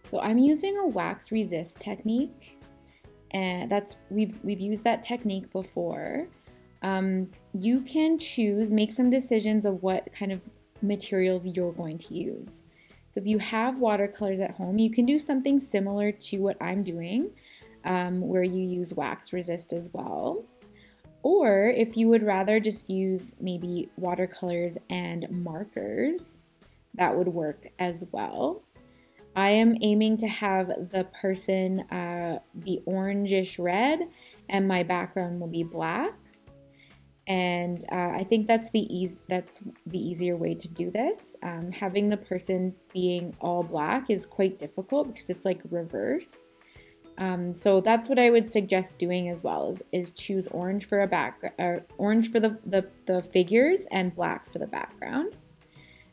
So I'm using a wax resist technique, and we've used that technique before. You can make some decisions of what kind of materials you're going to use. So if you have watercolors at home, you can do something similar to what I'm doing, where you use wax resist as well. Or if you would rather just use maybe watercolors and markers, that would work as well. I am aiming to have the person be orangish red, and my background will be black. And I think that's the easier way to do this. Having the person being all black is quite difficult because it's like reverse. So that's what I would suggest doing as well, is choose orange for orange for the figures and black for the background.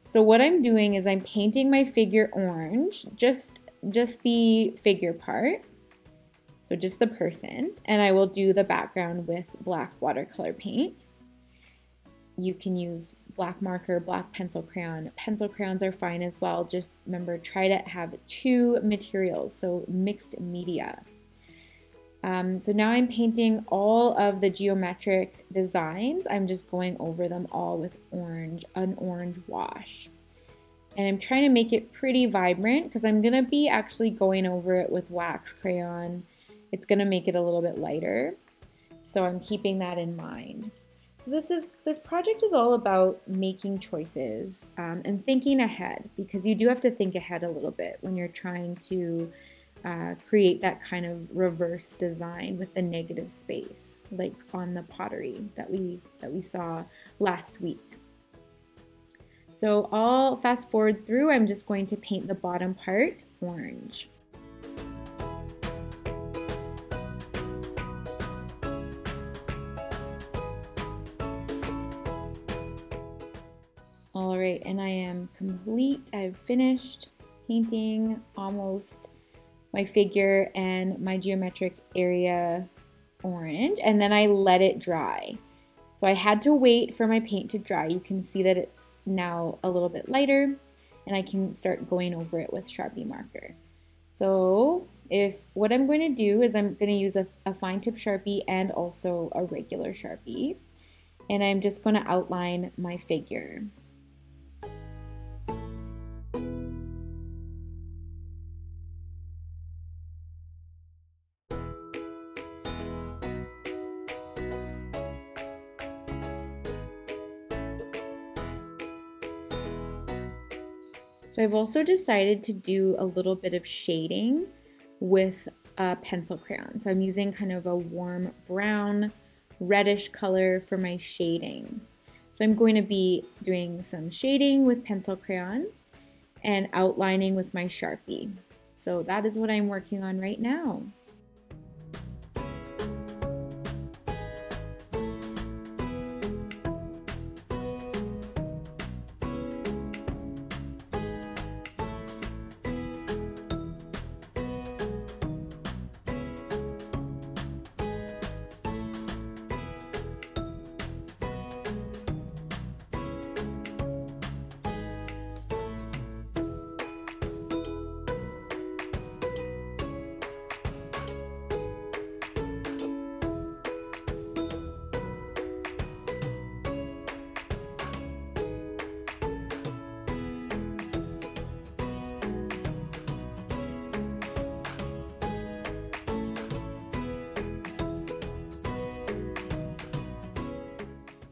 So what I'm doing is I'm painting my figure orange, just the figure part. So just the person, and I will do the background with black watercolor paint. You can use black marker, black pencil crayon. Pencil crayons are fine as well. Just remember, try to have 2 materials, so mixed media. So now I'm painting all of the geometric designs. I'm just going over them all with an orange wash. And I'm trying to make it pretty vibrant because I'm gonna be actually going over it with wax crayon. It's gonna make it a little bit lighter. So I'm keeping that in mind. So this project is all about making choices and thinking ahead, because you do have to think ahead a little bit when you're trying to create that kind of reverse design with the negative space, like on the pottery that we saw last week. So I'll fast forward through. I'm just going to paint the bottom part orange. All right, and I am complete. I've finished painting almost my figure and my geometric area orange, and then I let it dry. So I had to wait for my paint to dry. You can see that it's now a little bit lighter, and I can start going over it with Sharpie marker. So what I'm going to do is I'm going to use a fine tip Sharpie and also a regular Sharpie, and I'm just going to outline my figure. So I've also decided to do a little bit of shading with a pencil crayon. So I'm using kind of a warm brown, reddish color for my shading. So I'm going to be doing some shading with pencil crayon and outlining with my Sharpie. So that is what I'm working on right now.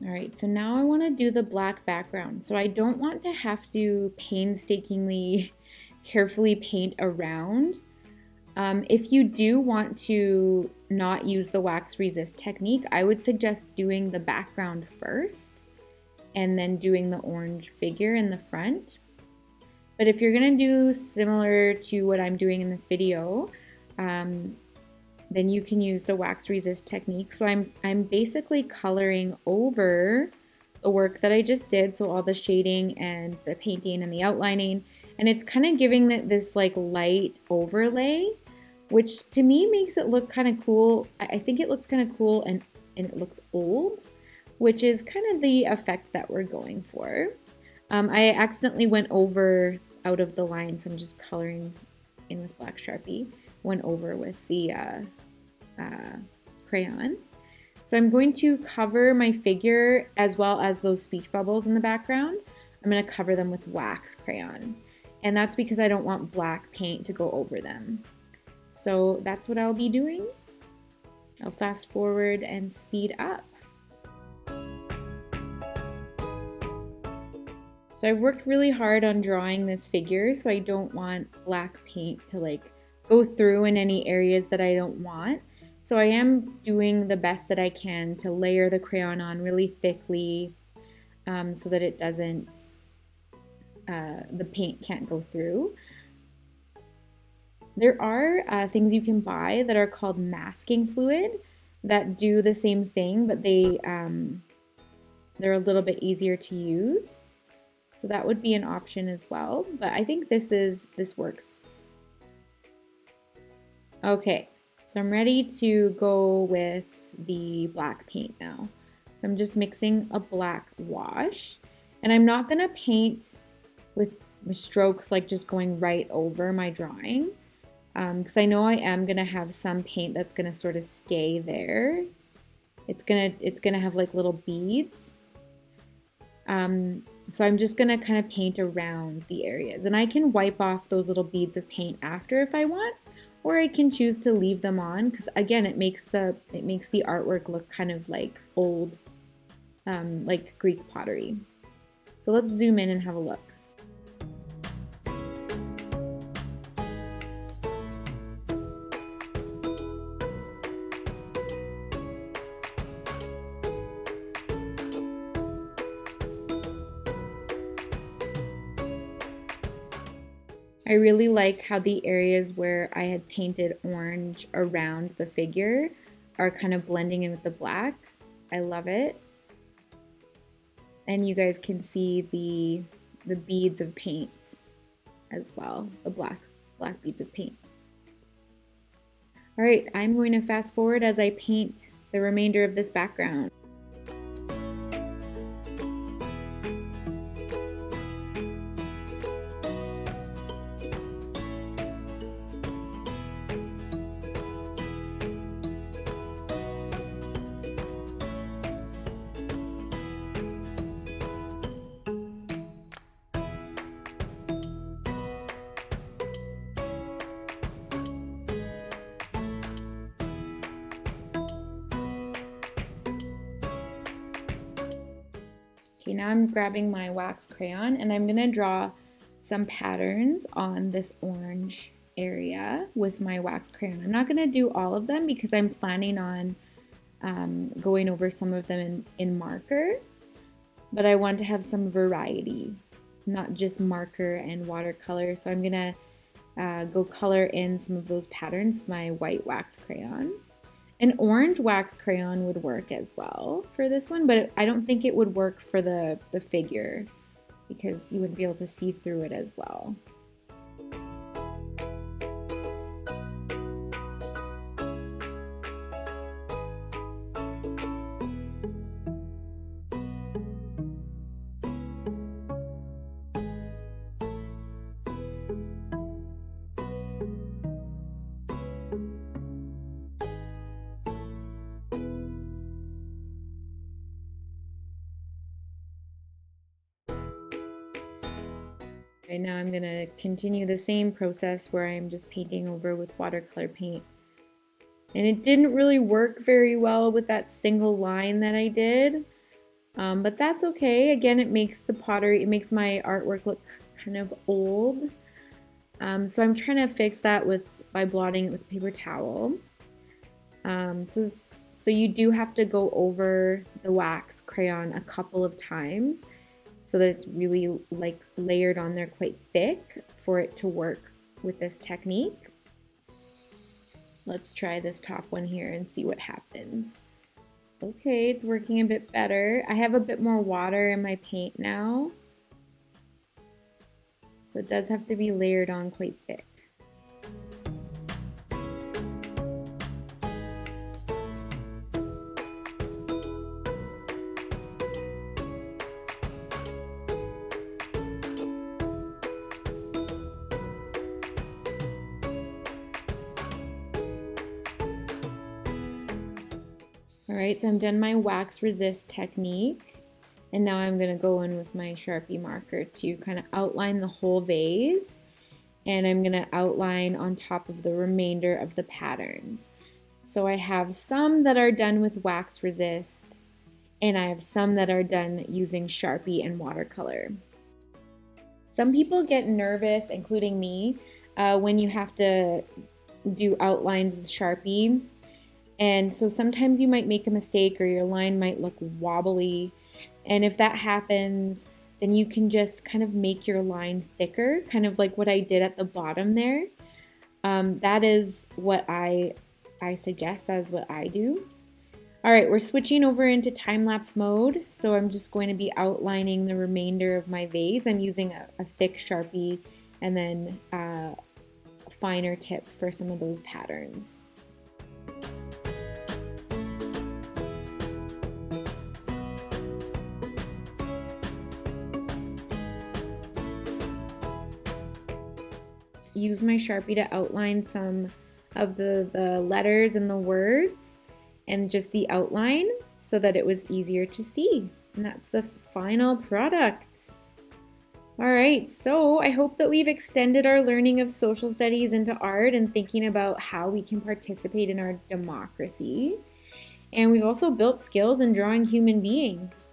All right, so now I want to do the black background. So I don't want to have to painstakingly, carefully paint around. If you do want to not use the wax resist technique, I would suggest doing the background first and then doing the orange figure in the front. But if you're gonna do similar to what I'm doing in this video, then you can use the wax resist technique. So I'm basically coloring over the work that I just did, so all the shading and the painting and the outlining, and it's kind of giving this like light overlay, which to me makes it look kind of cool. I think it looks kind of cool and it looks old, which is kind of the effect that we're going for. I accidentally went out of the line, so I'm just coloring in with black Sharpie, went over with the crayon. So I'm going to cover my figure as well as those speech bubbles in the background. I'm going to cover them with wax crayon. And that's because I don't want black paint to go over them. So that's what I'll be doing. I'll fast forward and speed up. So I've worked really hard on drawing this figure, so I don't want black paint to like go through in any areas that I don't want. So I am doing the best that I can to layer the crayon on really thickly so that it doesn't, the paint can't go through. There are things you can buy that are called masking fluid that do the same thing, but they're a little bit easier to use. So that would be an option as well, but I think this works. Okay, so I'm ready to go with the black paint now. So I'm just mixing a black wash, and I'm not gonna paint with strokes like just going right over my drawing, because I know I am gonna have some paint that's gonna sort of stay there. It's gonna have like little beads. So I'm just gonna kind of paint around the areas, and I can wipe off those little beads of paint after if I want, or I can choose to leave them on because again it makes the artwork look kind of like old, like Greek pottery. So let's zoom in and have a look. I really like how the areas where I had painted orange around the figure are kind of blending in with the black. I love it. And you guys can see the beads of paint as well, the black beads of paint. All right, I'm going to fast forward as I paint the remainder of this background. Okay, now I'm grabbing my wax crayon and I'm gonna draw some patterns on this orange area with my wax crayon. I'm not gonna do all of them because I'm planning on going over some of them in marker, but I want to have some variety, not just marker and watercolor. So I'm gonna go color in some of those patterns with my white wax crayon. An orange wax crayon would work as well for this one, but I don't think it would work for the figure because you wouldn't be able to see through it as well. Okay, now I'm going to continue the same process where I'm just painting over with watercolor paint. And it didn't really work very well with that single line that I did, but that's okay. Again, it makes my artwork look kind of old. So I'm trying to fix that by blotting it with a paper towel. So you do have to go over the wax crayon a couple of times, so that it's really like layered on there quite thick for it to work with this technique. Let's try this top one here and see what happens. Okay, it's working a bit better. I have a bit more water in my paint now, so it does have to be layered on quite thick. All right, so I'm done my wax resist technique. And now I'm gonna go in with my Sharpie marker to kind of outline the whole vase. And I'm gonna outline on top of the remainder of the patterns. So I have some that are done with wax resist, and I have some that are done using Sharpie and watercolor. Some people get nervous, including me, when you have to do outlines with Sharpie. And so sometimes you might make a mistake or your line might look wobbly. And if that happens, then you can just kind of make your line thicker, kind of like what I did at the bottom there. That is what I suggest, that is what I do. All right, we're switching over into time-lapse mode. So I'm just going to be outlining the remainder of my vase. I'm using a thick Sharpie and then a finer tip for some of those patterns. Use my Sharpie to outline some of the letters and the words and just the outline so that it was easier to see. And that's the final product. All right, so I hope that we've extended our learning of social studies into art and thinking about how we can participate in our democracy. And we've also built skills in drawing human beings.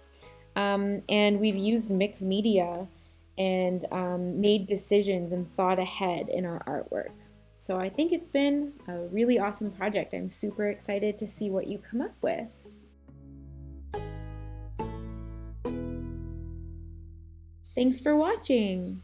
And we've used mixed media and made decisions and thought ahead in our artwork. So I think it's been a really awesome project. I'm super excited to see what you come up with. Thanks for watching.